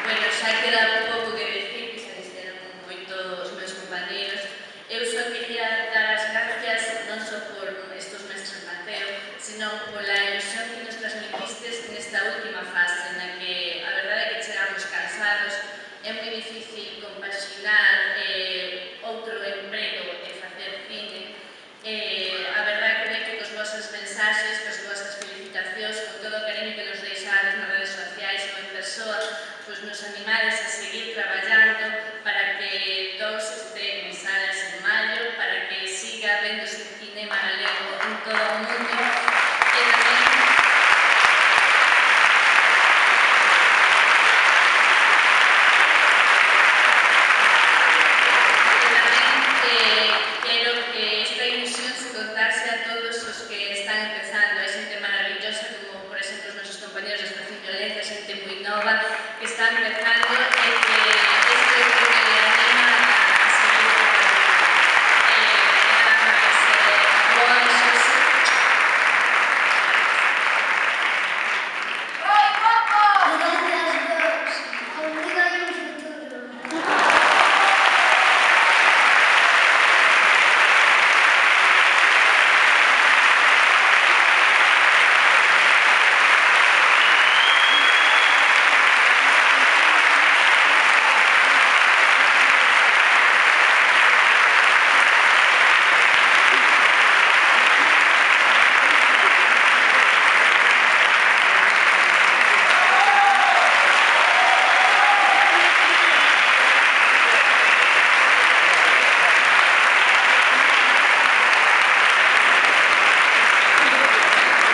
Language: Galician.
Bueno, xa queda un pouco que decir, que xa dixeron moito os meus compañeros. Eu só quería dar as gracias non só por estos meses en Mateo, sino pola ilusión que nos transmitistes nesta última fase, na que a verdade é que chegamos cansados, é moi difícil compaxinar outro emprego e facer cine. A verdade é que cos vosos mensaxes, cos vosas felicitacións, con todo o cariño que nos deixades nas redes sociais ou en persoa, pois nos animades a seguir traballando para que todos este en salas en maio, para que siga vendose cinema galego en todo o mundo e tamén quero que esta ilusión se contase a todos os que están empezando. Hai xente maravillosa como, por exemplo, os nosos compañeros de Estación Violencia, xente moi nova que está empezando